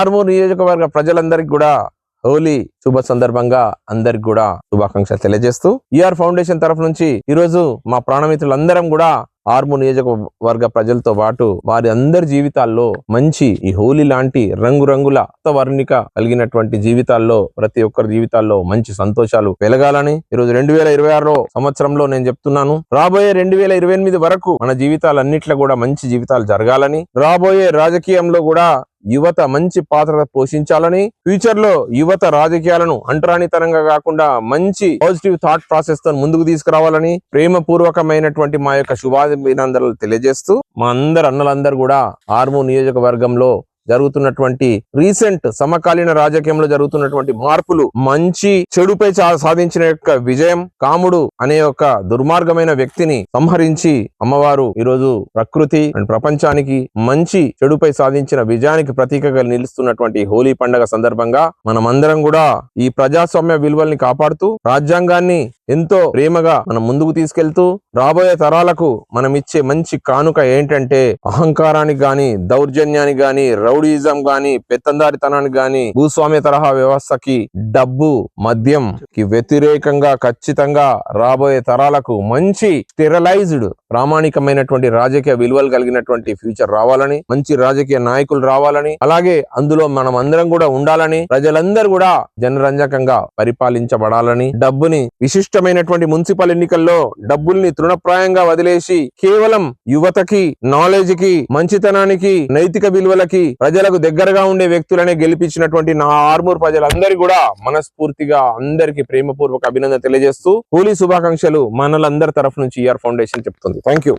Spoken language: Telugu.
ఆర్మూర్ నియోజకవర్గ ప్రజలందరికీ కూడా హోలీ శుభ సందర్భంగా అందరికి కూడా శుభాకాంక్షలు తెలియజేస్తూ ఈఆర్ ఫౌండేషన్ తరఫు నుంచి ఈరోజు మా ప్రాణమిత్రులందరం కూడా ఆర్మూర్ నియోజకవర్గ ప్రజలతో పాటు వారి అందరి జీవితాల్లో మంచి ఈ హోలీ లాంటి రంగురంగుల వర్ణిక కలిగినటువంటి జీవితాల్లో ప్రతి ఒక్కరి జీవితాల్లో మంచి సంతోషాలు వెలగాలని ఈరోజు 2026 సంవత్సరంలో నేను చెప్తున్నాను. రాబోయే 2028 వరకు మన జీవితాలన్నిట్లో కూడా మంచి జీవితాలు జరగాలని, రాబోయే రాజకీయంలో కూడా యువత మంచి పాత్ర పోషించాలని, ఫ్యూచర్ లో యువత రాజకీయాలను అంటరానితనంగా కాకుండా మంచి పాజిటివ్ థాట్ ప్రాసెస్ తో ముందుకు తీసుకురావాలని ప్రేమపూర్వకమైనటువంటి మా యొక్క శుభాభినందనలు తెలియజేస్తూ మా అందరు అన్నలందరూ కూడా ఆర్మూర్ నియోజకవర్గంలో జరుగుతున్నటువంటి రీసెంట్ సమకాలీన రాజకీయంలో జరుగుతున్నటువంటి మార్పులు, మంచి చెడుపై సాధించిన యొక్క విజయం, కాముడు అనే ఒక దుర్మార్గమైన వ్యక్తిని సంహరించి అమ్మవారు ఈరోజు ప్రకృతి అండ్ ప్రపంచానికి మంచి చెడుపై సాధించిన విజయానికి ప్రతీకగా నిలుస్తున్నటువంటి హోలీ పండుగ సందర్భంగా మనమందరం కూడా ఈ ప్రజాస్వామ్య విలువల్ని కాపాడుతూ రాజ్యాంగాన్ని ఎంతో ప్రేమగా మనం ముందుకు తీసుకెళ్తూ రాబోయే తరాలకు మనం ఇచ్చే మంచి కానుక ఏంటంటే అహంకారానికి గాని, దౌర్జన్యానికి గాని, రౌడీయిజం గాని, పెత్తందారితనానికి గాని, భూస్వామ్య తరహా వ్యవస్థకి, డబ్బు, మద్యం కి వ్యతిరేకంగా ఖచ్చితంగా రాబోయే తరాలకు మంచి స్టెరలైజ్డ్ ప్రామాణికమైనటువంటి రాజకీయ విలువలు కలిగినటువంటి ఫ్యూచర్ రావాలని, మంచి రాజకీయ నాయకులు రావాలని, అలాగే అందులో మనం అందరం కూడా ఉండాలని, ప్రజలందరూ కూడా జనరంజకంగా పరిపాలించబడాలని, డబ్బుని విశిష్టమైనటువంటి మున్సిపల్ ఎన్నికల్లో డబ్బుల్ని తృణప్రాయంగా వదిలేసి కేవలం యువతకి, నాలెడ్జ్ కి, మంచితనానికి, నైతిక విలువలకి ప్రజలకు దగ్గరగా ఉండే వ్యక్తులనే గెలిపించినటువంటి నా ఆర్మూర్ ప్రజలందరికీ కూడా మనస్ఫూర్తిగా అందరికీ ప్రేమపూర్వక అభినందన తెలియజేస్తూ హోలీ శుభాకాంక్షలు మనలందరి తరఫు నుంచి ఈఆర్ ఫౌండేషన్ చెప్తుంది. Thank you.